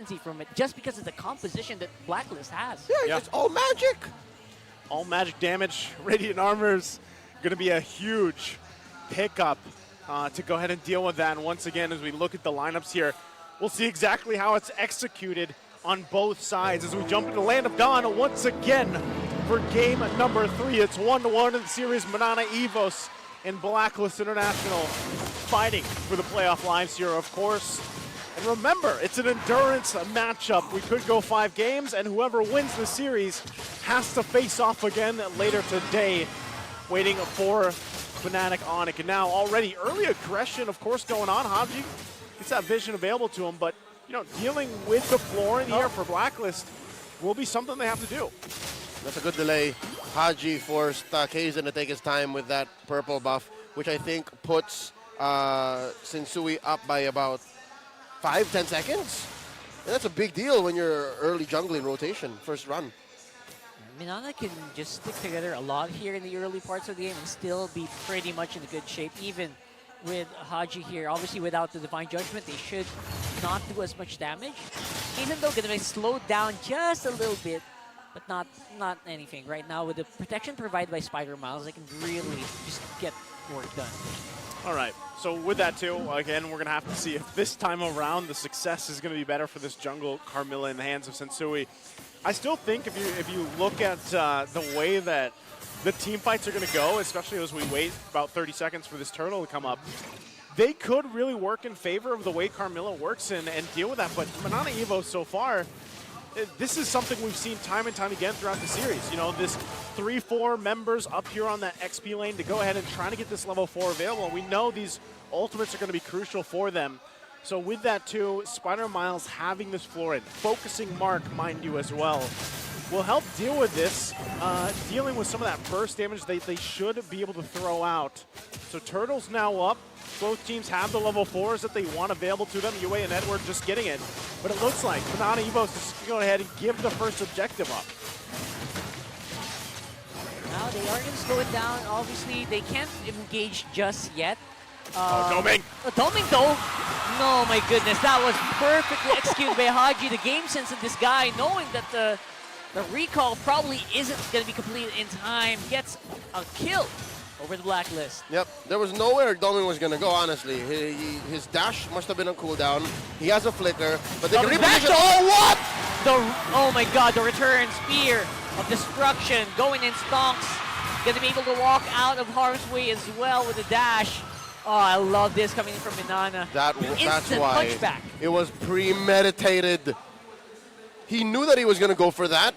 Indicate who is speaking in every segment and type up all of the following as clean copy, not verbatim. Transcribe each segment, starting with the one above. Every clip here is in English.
Speaker 1: from it just because of the composition that Blacklist has.
Speaker 2: Yeah, it's all magic.
Speaker 3: All magic damage. Radiant Armor's going to be a huge pickup to go ahead and deal with that. And once again, as we look at the lineups here, we'll see exactly how it's executed on both sides as we jump into Land of Dawn once again for game number 3. It's 1-1 in the series. Minana EVOS and Blacklist International fighting for the playoff lives here, of course. And remember, it's an endurance matchup. We could go 5 games, and whoever wins the series has to face off again later today, waiting for Fnatic Onyx. And now already early aggression, of course, going on. Haji gets that vision available to him, but you know, dealing with the floor in here for Blacklist will be something they have to do.
Speaker 2: That's a good delay. Haji forced Kaizen to take his time with that purple buff, which I think puts Sensui up by about 5-10 seconds. And that's a big deal when you're early jungling rotation, first run.
Speaker 1: Minana can just stick together a lot here in the early parts of the game and still be pretty much in good shape, even with Haji here. Obviously, without the Divine Judgment, they should not do as much damage. Even though going to be slowed down just a little bit, but not anything. Right now, with the protection provided by Spider Miles, they can really just get work done.
Speaker 3: All right, so with that too, again, we're going to have to see if this time around the success is going to be better for this jungle Carmilla in the hands of Sensui. I still think if you look at the way that the team fights are going to go, especially as we wait about 30 seconds for this turtle to come up, they could really work in favor of the way Carmilla works and deal with that. But Minana EVOS so far, this is something we've seen time and time again throughout the series. You know, this 3-4 members up here on that XP lane to go ahead and try to get this level 4 available. We know these ultimates are going to be crucial for them. So with that too, Spider Miles having this floor in, focusing Mark, mind you, as well, will help deal with this, dealing with some of that burst damage they should be able to throw out. So Turtle's now up. Both teams have the level 4s that they want available to them. UA and Edward just getting it. But it looks like Minana EVOS is going to go ahead and give the first objective up.
Speaker 1: Now they are going to slow it down. Obviously, they can't engage just yet.
Speaker 3: Doming!
Speaker 1: Doming though! No, my goodness, that was perfectly executed by Haji. The game sense of this guy, knowing that the recall probably isn't going to be completed in time, gets a kill over the Blacklist.
Speaker 2: Yep, there was nowhere Doming was going to go, honestly. His dash must have been on cooldown. He has a flicker, but they can reposition. Oh, what?
Speaker 1: Oh my god, the return spear of destruction going in stonks. Going to be able to walk out of harm's way as well with a dash. Oh, I love this coming in from Minana.
Speaker 2: That's why
Speaker 1: punchback.
Speaker 2: It was premeditated. He knew that he was going to go for that,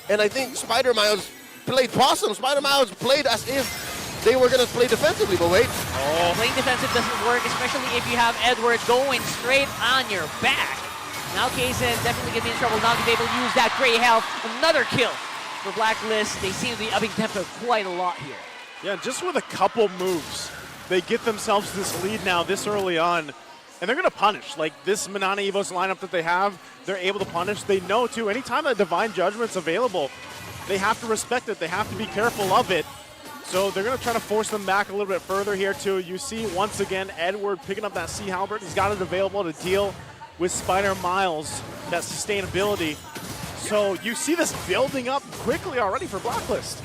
Speaker 2: and I think Spider Miles played possum. Spider Miles played as if they were going to play defensively, but wait.
Speaker 1: Oh. Playing defensive doesn't work, especially if you have Edward going straight on your back. Now Kaizen definitely going to be in trouble, not going to be able to use that great health. Another kill for Blacklist. They seem to be upping tempo quite a lot here.
Speaker 3: Yeah, just with a couple moves, they get themselves this lead now this early on, and they're going to punish. Like this Minana EVOS lineup that they have, they're able to punish. They know too, anytime that Divine Judgment's available, they have to respect it. They have to be careful of it. So they're going to try to force them back a little bit further here too. You see once again Edward picking up that Sea Halberd. He's got it available to deal with Spider Miles, that sustainability. So you see this building up quickly already for Blacklist.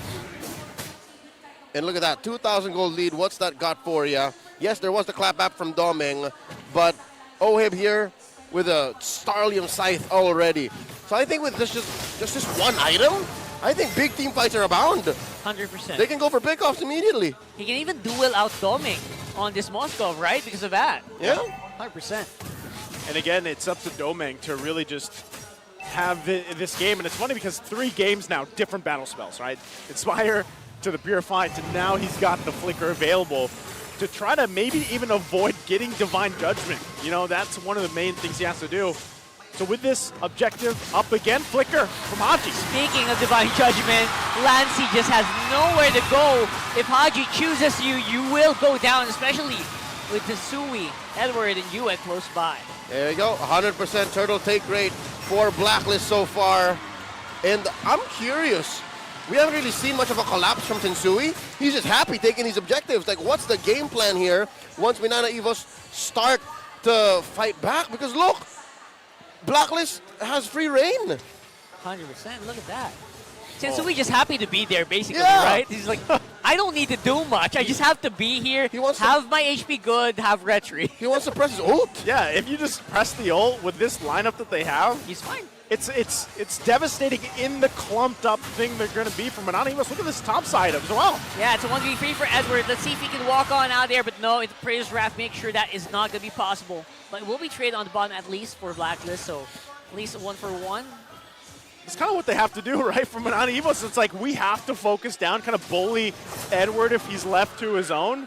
Speaker 2: And look at that, 2,000 gold lead. What's that got for you? Yes, there was the clap back from Doming, but Ohib here with a Starlium Scythe already. So I think with just this one item, I think big team fights are abound.
Speaker 1: 100%.
Speaker 2: They can go for pickoffs immediately.
Speaker 1: He can even duel out Doming on this Moskov, right? Because of that.
Speaker 2: Yeah.
Speaker 1: 100%.
Speaker 3: And again, it's up to Doming to really just have this game. And it's funny because 3 games now, different battle spells, right? Inspire to the Purify to now he's got the Flicker available to try to maybe even avoid getting Divine Judgment. You know, that's one of the main things he has to do. So with this objective up again, Flicker from Haji.
Speaker 1: Speaking of Divine Judgment, Lancy just has nowhere to go. If Haji chooses you, you will go down, especially with Sensui, Edward, and Yue close by.
Speaker 2: There you go, 100% turtle take rate for Blacklist so far. And I'm curious, we haven't really seen much of a collapse from Sensui. He's just happy taking these objectives. Like, what's the game plan here once Minana EVOS start to fight back? Because look, Blacklist has free reign.
Speaker 1: 100%. Look at that. Sensui just happy to be there, basically,
Speaker 2: Yeah.
Speaker 1: right? He's like, I don't need to do much. I just have to be here,
Speaker 2: He wants to-
Speaker 1: have my HP good, have retry.
Speaker 2: He wants to press his ult.
Speaker 3: Yeah, if you just press the ult with this lineup that they have,
Speaker 1: He's fine.
Speaker 3: it's devastating in the clumped up thing they're going to be from Minana EVOS. Look at this top side as well.
Speaker 1: Yeah, it's a 1v3 for Edward. Let's see if he can walk on out there, but no, it's Praise Wrath. Make sure that is not going to be possible. But it will be traded on the bottom at least for Blacklist, so at least a 1-for-1.
Speaker 3: It's kind of what they have to do, right? From Minana EVOS, it's like we have to focus down, kind of bully Edward if he's left to his own.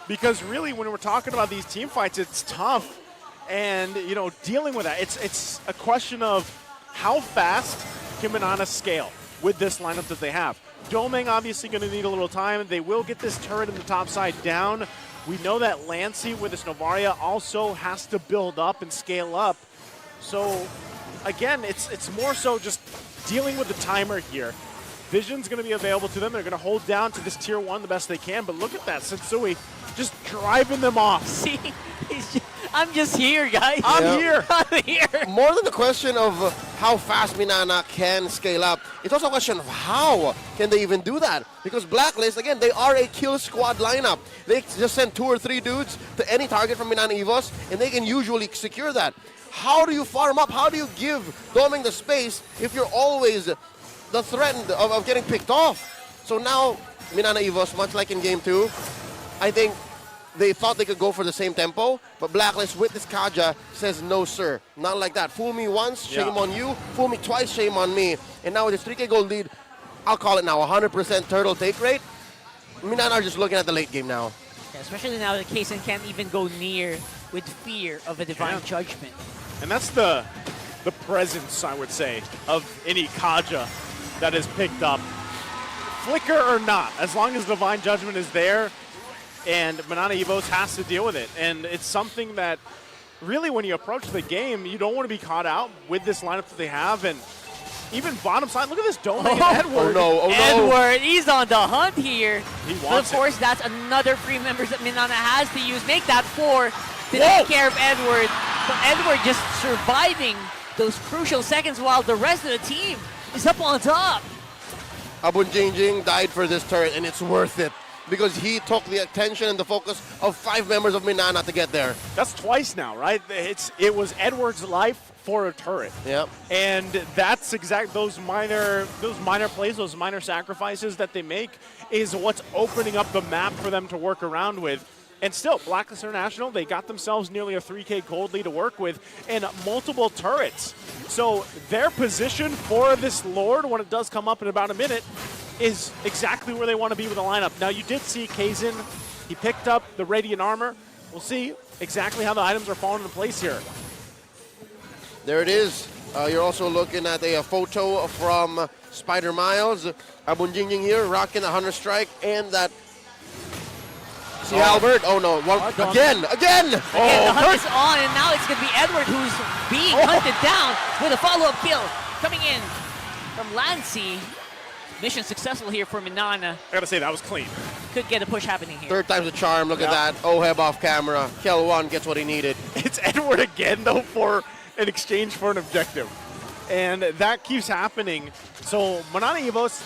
Speaker 3: Because really, when we're talking about these team fights, it's tough. And, you know, dealing with that, it's a question of how fast can Minana scale with this lineup that they have. Domeng obviously going to need a little time. They will get this turret in the top side down. We know that Lancey with this Novaria also has to build up and scale up. So, again, it's more so just dealing with the timer here. Vision's going to be available to them. They're going to hold down to this tier 1 the best they can. But look at that, Sensui just driving them off.
Speaker 1: See, I'm just here, guys.
Speaker 3: I'm here.
Speaker 1: I'm here.
Speaker 2: More than the question of how fast Minana can scale up, it's also a question of how can they even do that? Because Blacklist, again, they are a kill squad lineup. They just send 2 or 3 dudes to any target from Minana EVOS, and they can usually secure that. How do you farm up? How do you give Domeng the space if you're always the threat of getting picked off? So now, Minana EVOS, much like in Game 2, I think they thought they could go for the same tempo, but Blacklist with this Kaja says, no sir, not like that. Fool me once, shame on you. Fool me twice, shame on me. And now with this 3K gold lead, I'll call it now 100% turtle take rate. Minana are just looking at the late game now.
Speaker 1: Yeah, especially now that Kaysen can't even go near with fear of a divine judgment.
Speaker 3: And that's the presence, I would say, of any Kaja that is picked up. Flicker or not, as long as Divine Judgment is there, and Minana EVOS has to deal with it. And it's something that really when you approach the game, you don't want to be caught out with this lineup that they have. And even bottom side, look at this Domeng and Edward.
Speaker 2: Oh no,
Speaker 1: Edward, he's on the hunt here.
Speaker 3: He
Speaker 1: But of
Speaker 3: wants it.
Speaker 1: course, that's another free members that Minana has to use. Make that 4 to take care of Edward. But Edward just surviving those crucial seconds while the rest of the team is up on top.
Speaker 2: Abunjingjing died for this turret, and it's worth it because he took the attention and the focus of 5 members of Minana to get there.
Speaker 3: That's twice now, right? It was Edward's life for a turret.
Speaker 2: Yep.
Speaker 3: And that's those minor plays, those minor sacrifices that they make is what's opening up the map for them to work around with. And still, Blacklist International, they got themselves nearly a 3K gold lead to work with and multiple turrets. So their position for this Lord, when it does come up in about a minute, is exactly where they want to be with the lineup. Now, you did see Kaysen. He picked up the Radiant Armor. We'll see exactly how the items are falling into place here.
Speaker 2: There it is. You're also looking at a photo from Spider Miles. Abunjingjing here, rocking the Hunter Strike and that. See Albert? Oh no! Again!
Speaker 1: Again, the hunt is on, and now it's going to be Edward who's being hunted down with a follow-up kill coming in from Lancey. Mission successful here for Minana.
Speaker 3: I gotta say, that was clean.
Speaker 1: Could get a push happening here.
Speaker 2: 3rd time's a charm. Look at that. Oheb off camera. Kel 1 gets what he needed.
Speaker 3: It's Edward again, though, for an exchange for an objective. And that keeps happening. So Minana EVOS,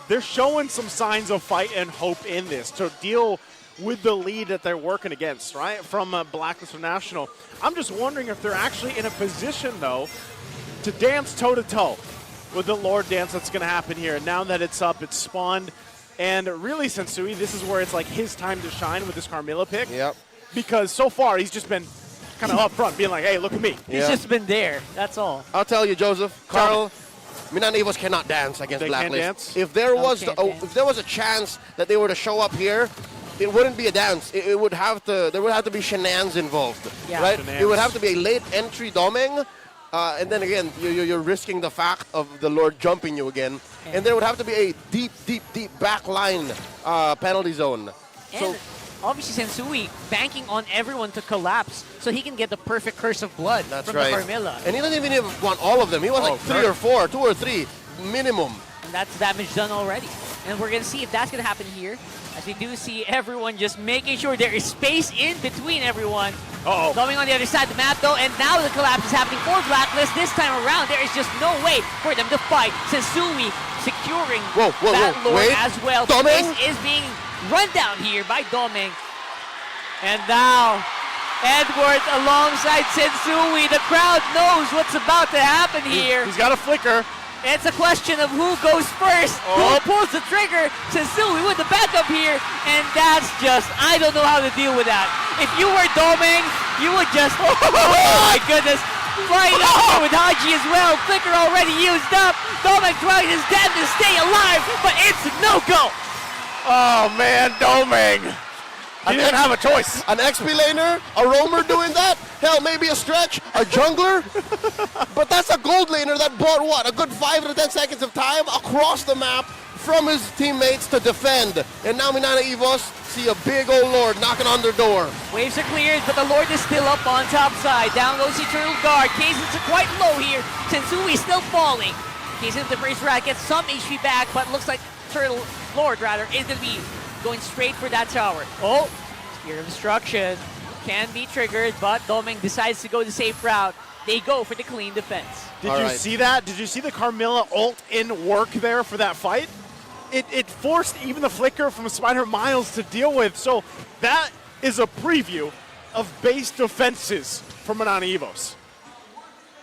Speaker 3: they're showing some signs of fight and hope in this to deal with the lead that they're working against, right, from Blacklist International. I'm just wondering if they're actually in a position, though, to dance toe-to-toe with the Lord dance that's going to happen here. Now that it's up, it's spawned. And really, Sensui, this is where it's like his time to shine with this Carmilla pick.
Speaker 2: Yep.
Speaker 3: Because so far, he's just been kind of up front, being like, hey, look at me.
Speaker 1: He's just been there. That's all.
Speaker 2: I'll tell you, Joseph, Carl, Minana EVOS cannot dance against
Speaker 3: They can't
Speaker 2: Blacklist.
Speaker 3: dance?
Speaker 2: If there was
Speaker 1: can't dance.
Speaker 2: if there was a chance that they were to show up here, it wouldn't be a dance. It would have to. There would have to be shenanigans involved,
Speaker 1: Yeah.
Speaker 2: right?
Speaker 3: Shenanigans.
Speaker 2: It would have to be a late entry Domeng, and then again, you're risking the fact of the Lord jumping you again, and there would have to be a deep backline penalty zone.
Speaker 1: And obviously Sensui banking on everyone to collapse so he can get the perfect curse of blood
Speaker 2: That's
Speaker 1: from
Speaker 2: right.
Speaker 1: the Carmilla.
Speaker 2: And he doesn't even want all of them. He wants like 3 or 4, 2 or 3 minimum.
Speaker 1: And that's damage done already. And we're going to see if that's going to happen here As we do see everyone just making sure there is space in between everyone.
Speaker 3: Uh-oh.
Speaker 1: Going on the other side of the map though, and now the collapse is happening for Blacklist. This time around, there is just no way for them to fight. Sensui securing that lord
Speaker 2: wait.
Speaker 1: as well.
Speaker 2: Doming
Speaker 1: Space is being run down here by Doming. And now, Edward alongside Sensui. The crowd knows what's about to happen here.
Speaker 3: He's got a flicker.
Speaker 1: It's a question of who goes first, who pulls the trigger. Sensui with the backup here, and that's just, I don't know how to deal with that. If you were Doming, you would just, oh my goodness, flying up with Haji as well. Flicker already used up. Doming trying his damn to stay alive, but it's no-go.
Speaker 3: Oh man, Doming. He didn't have a choice.
Speaker 2: An XP laner, a roamer doing that? Hell, maybe a stretch, a jungler? But that's a gold laner that bought what? A good 5 to 10 seconds of time across the map from his teammates to defend. And now Minana EVOS see a big old lord knocking on their door.
Speaker 1: Waves are cleared, but the lord is still up on top side. Down goes the Eternal Guard. Cases are quite low here. Sensui still falling. Cases with the first rat gets some HP back, but looks like Turtle Lord rather is going to be going straight for that tower. Oh, Spear of Destruction can be triggered, but Doming decides to go the safe route. They go for the clean defense.
Speaker 3: Did you see that? Did you see the Carmilla ult in work there for that fight? It forced even the flicker from Spider Miles to deal with. So that is a preview of base defenses for Minana EVOS.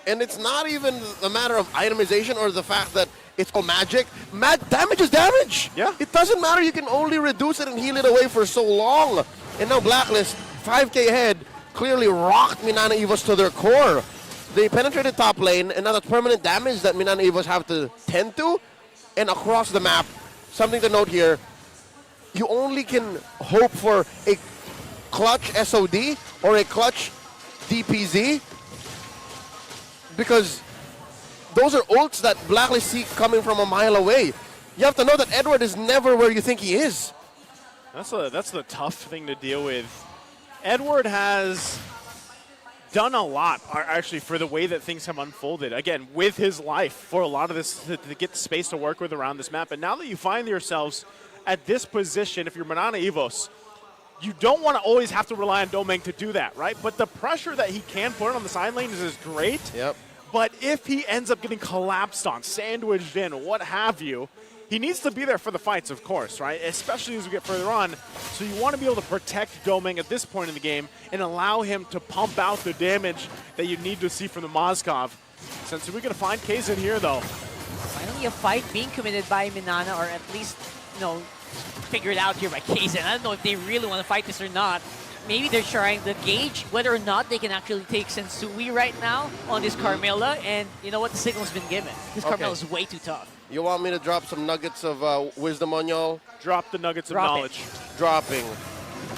Speaker 2: And it's not even a matter of itemization or the fact that it's all magic. Damage is damage.
Speaker 3: Yeah.
Speaker 2: It doesn't matter. You can only reduce it and heal it away for so long. And now Blacklist, 5k ahead, clearly rocked Minana EVOS to their core. They penetrated top lane, and now that's permanent damage that Minana EVOS have to tend to. And across the map, something to note here, you only can hope for a clutch SOD or a clutch DPZ because those are ults that Blacklist see coming from a mile away. You have to know that Edward is never where you think he is.
Speaker 3: That's the tough thing to deal with. Edward has done a lot, actually, for the way that things have unfolded. Again, with his life for a lot of this, to get space to work with around this map. And now that you find yourselves at this position, if you're Minana EVOS, you don't want to always have to rely on Doming to do that, right? But the pressure that he can put on the side lane is great.
Speaker 2: Yep.
Speaker 3: But if he ends up getting collapsed on, sandwiched in, what have you, he needs to be there for the fights, of course, right? Especially as we get further on. So you want to be able to protect Doming at this point in the game and allow him to pump out the damage that you need to see from the Mozkov. Since we're going to find Kazin here, though.
Speaker 1: Finally a fight being committed by Minana, or at least, figured out here by Kazin. I don't know if they really want to fight this or not. Maybe they're trying to gauge whether or not they can actually take Sensui right now on this Carmilla, and you know what? The signal's been given. This Carmilla is way too tough.
Speaker 2: You want me to drop some nuggets of wisdom on y'all?
Speaker 3: Drop the nuggets of knowledge.
Speaker 2: Dropping.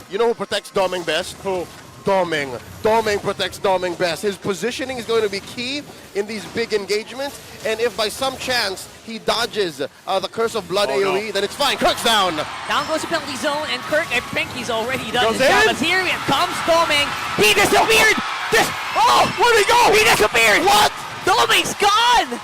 Speaker 2: You know who protects Doming best?
Speaker 3: Who?
Speaker 2: Doming. Doming protects Doming best. His positioning is going to be key in these big engagements, and if by some chance he dodges the Curse of Blood AoE, then it's fine. Kirk's down.
Speaker 1: Down goes the penalty zone, and Kirk, I think he's already done
Speaker 3: Goes
Speaker 1: his job.
Speaker 3: in.
Speaker 1: But here comes Doming. He disappeared! Where'd he go? He disappeared!
Speaker 2: What?
Speaker 1: Doming's gone!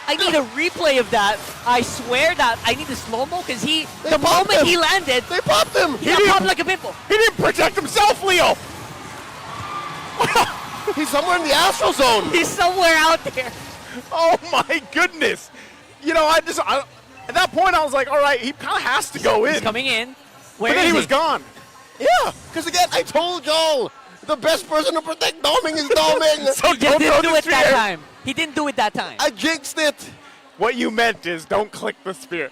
Speaker 1: I need a replay of that. I swear that I need the slow-mo because the
Speaker 2: popped
Speaker 1: moment
Speaker 2: him.
Speaker 1: he landed,
Speaker 2: They popped him.
Speaker 1: he got popped like a pimple.
Speaker 3: He didn't protect himself, Leo!
Speaker 2: He's somewhere in the astral zone.
Speaker 1: He's somewhere out there.
Speaker 3: Oh my goodness! I at that point I was like, all right, he kind of has to go in.
Speaker 1: He's coming in. Where
Speaker 3: But then
Speaker 1: is
Speaker 3: he was gone.
Speaker 2: Yeah, because again, I told y'all, the best person to protect Doming is Doming.
Speaker 3: So
Speaker 1: He just
Speaker 3: don't
Speaker 1: didn't
Speaker 3: throw
Speaker 1: do
Speaker 3: the
Speaker 1: it that
Speaker 3: spear.
Speaker 1: time. He didn't do it that time.
Speaker 2: I jinxed it.
Speaker 3: What you meant is don't click the spear.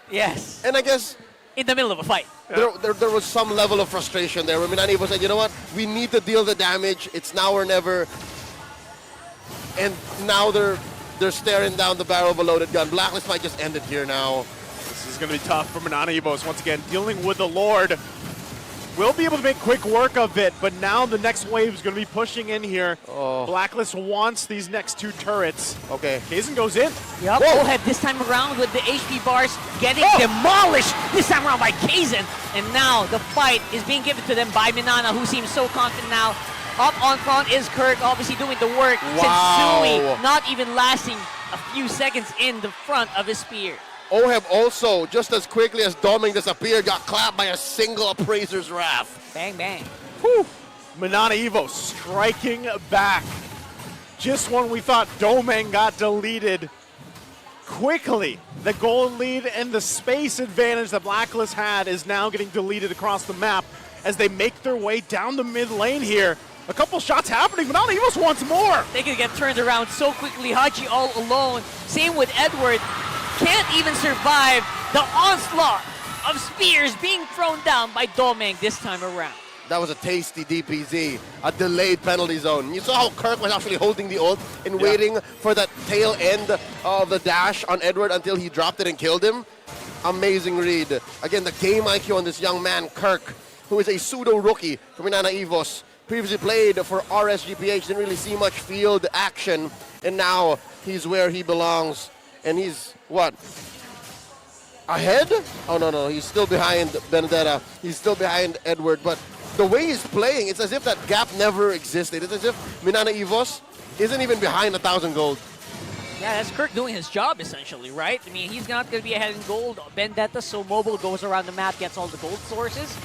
Speaker 1: Yes.
Speaker 2: And I guess
Speaker 1: In the middle of a fight.
Speaker 2: there was some level of frustration there where Minana EVOS said, you know what, we need to deal the damage. It's now or never. And now they're staring down the barrel of a loaded gun. Blacklist might just end it here now.
Speaker 3: This is going to be tough for Minana EVOS. Once again, dealing with the Lord. We'll be able to make quick work of it, but now the next wave is going to be pushing in here.
Speaker 2: Oh.
Speaker 3: Blacklist wants these next two turrets.
Speaker 2: Okay.
Speaker 3: Kazin goes in.
Speaker 1: Yep. Bullhead this time around with the HP bars getting demolished this time around by Kazin. And now the fight is being given to them by Minana, who seems so confident now. Up on front is Kirk, obviously doing the work.
Speaker 2: Wow.
Speaker 1: Sensui not even lasting a few seconds in the front of his spear.
Speaker 2: Oheb also, just as quickly as Doming disappeared, got clapped by a single Appraiser's Wrath.
Speaker 1: Bang, bang.
Speaker 3: Whew. Minana EVOS striking back. Just when we thought Domeng got deleted, quickly the gold lead and the space advantage that Blacklist had is now getting deleted across the map as they make their way down the mid lane here. A couple shots happening, Minana EVOS wants more.
Speaker 1: They can get turned around so quickly. Haji all alone. Same with Edward. Can't even survive the onslaught of spears being thrown down by Domeng this time around.
Speaker 2: That was a tasty DPZ, a delayed penalty zone. You saw how Kirk was actually holding the ult and waiting for that tail end of the dash on Edward until he dropped it and killed him. Amazing read. Again, the game IQ on this young man, Kirk, who is a pseudo-rookie from Minana EVOS. Previously played for RSGPH, didn't really see much field action, and now he's where he belongs. And he's, what, ahead? Oh, no, he's still behind Benedetta. He's still behind Edward, but the way he's playing, it's as if that gap never existed. It's as if Minana EVOS isn't even behind 1,000 gold.
Speaker 1: Yeah, that's Kirk doing his job, essentially, right? I mean, he's not going to be ahead in gold. Vendetta, so mobile, goes around the map, gets all the gold sources.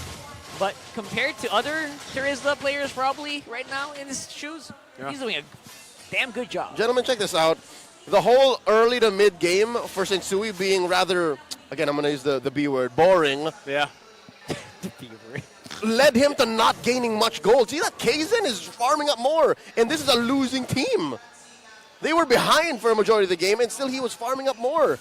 Speaker 1: But compared to other Terizla players probably right now in his shoes, he's doing a damn good job.
Speaker 2: Gentlemen, check this out. The whole early to mid game for Sensui being rather, again, I'm going to use the B word, boring.
Speaker 3: Yeah.
Speaker 1: The B word.
Speaker 2: Led him to not gaining much gold. See that Kaizen is farming up more, and this is a losing team. They were behind for a majority of the game, and still he was farming up more.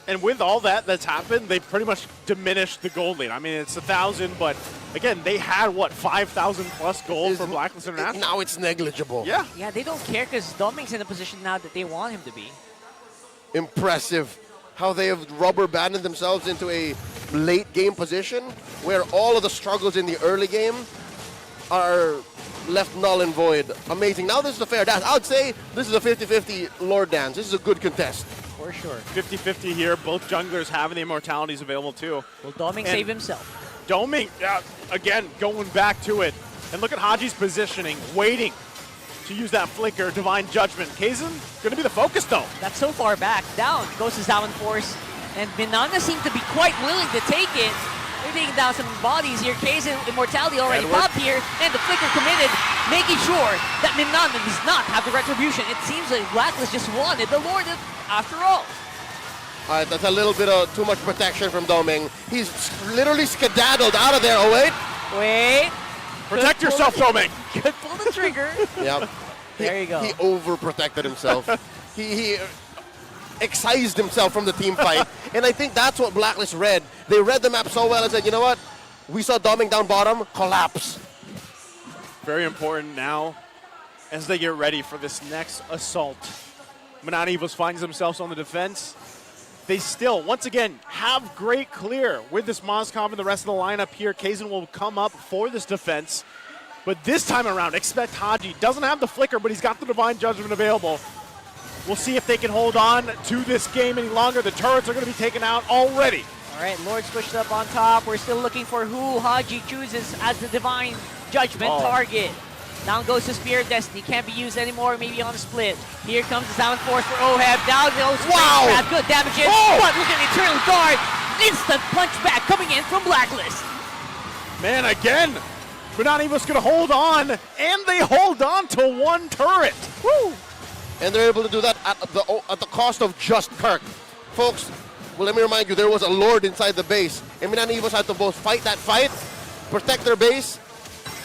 Speaker 3: And with all that's happened, they pretty much diminished the gold lead. I mean, it's 1,000, but again, they had, what, 5,000 plus gold for Blacklist International?
Speaker 2: Now it's negligible.
Speaker 3: Yeah.
Speaker 1: Yeah, they don't care because Doming's in a position now that they want him to be.
Speaker 2: Impressive how they have rubber banded themselves into a late game position where all of the struggles in the early game are left null and void. Amazing. Now this is a fair dance. I would say this is a 50-50 Lord dance. This is a good contest.
Speaker 1: For sure.
Speaker 3: 50-50 here. Both junglers having the immortalities available too.
Speaker 1: Will Doming save himself?
Speaker 3: Doming, again, going back to it. And look at Haji's positioning, waiting to use that flicker, Divine Judgment. Kaizen going to be the focus though.
Speaker 1: That's so far back. Down goes his Down Force. And Minana seemed to be quite willing to take it. They're taking down some bodies here. Kaizen, Immortality already popped here. And the flicker committed, making sure that Minana does not have the retribution. It seems like Blacklist just wanted the Lord after all.
Speaker 2: All right, that's a little bit of too much protection from Doming. He's literally skedaddled out of there. Oh, wait.
Speaker 1: Wait.
Speaker 3: Protect yourself, Doming.
Speaker 1: Good pull the trigger.
Speaker 2: Yep.
Speaker 1: There you go.
Speaker 2: He overprotected himself. he excised himself from the team fight. And I think that's what Blacklist read. They read the map so well and said, you know what? We saw Doming down bottom, collapse.
Speaker 3: Very important now as they get ready for this next assault. Minana EVOS finds themselves on the defense. They still, once again, have great clear with this Mozcom and the rest of the lineup here. Kaizen will come up for this defense. But this time around, expect Haji. Doesn't have the flicker, but he's got the Divine Judgment available. We'll see if they can hold on to this game any longer. The turrets are going to be taken out already.
Speaker 1: All right, Lord's pushed up on top. We're still looking for who Haji chooses as the Divine Judgment target. Down goes the Spear of Destiny. Can't be used anymore, maybe on a split. Here comes the Sound Force for Oheb. Down goes Grab. Good damages. But look at the Eternal Guard. Instant punch back coming in from Blacklist.
Speaker 3: Man, again, Minana EVOS going to hold on, and they hold on to one turret.
Speaker 2: Woo! And they're able to do that at the cost of just Kirk. Folks, well, let me remind you, there was a Lord inside the base. And Minana EVOS had to both fight that fight, protect their base,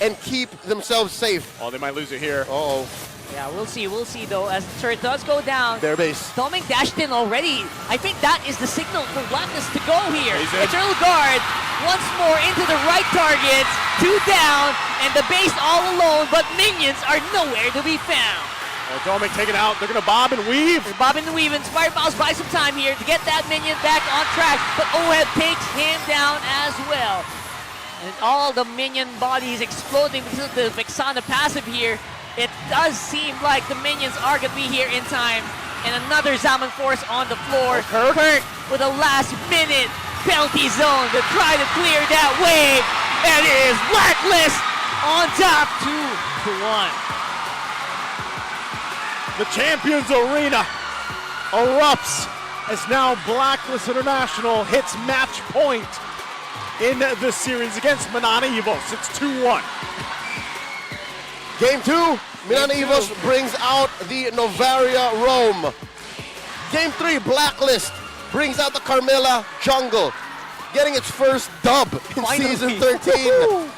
Speaker 2: and keep themselves safe.
Speaker 3: Oh, they might lose it here.
Speaker 2: Uh-oh.
Speaker 1: Yeah, we'll see though, as the turret does go down.
Speaker 2: Their base.
Speaker 1: Doming dashed in already. I think that is the signal for Blacklist to go here.
Speaker 3: Kaizen.
Speaker 1: Eternal Guard once more into the right targets. 2 down, and the base all alone, but minions are nowhere to be found.
Speaker 3: Doming taken out. They're going to bob and weave.
Speaker 1: They're bobbing and weaving. Inspired Mouse buys some time here to get that minion back on track, but Oheb takes him down as well. And all the minion bodies exploding because of the Vexana passive here. It does seem like the minions are going to be here in time. And another Zaman Force on the floor. Kirk with a last minute penalty zone to try to clear that wave. And it is Blacklist on top 2-1.
Speaker 3: The Champions Arena erupts as now Blacklist International hits match point in the series against Minana EVOS. It's 2-1.
Speaker 2: Game 2, Minana
Speaker 1: Game
Speaker 2: EVOS
Speaker 1: 2.
Speaker 2: brings out the Novaria Rome. Game 3, Blacklist brings out the Carmilla Jungle, getting its first dub in
Speaker 1: Finally.
Speaker 2: Season 13.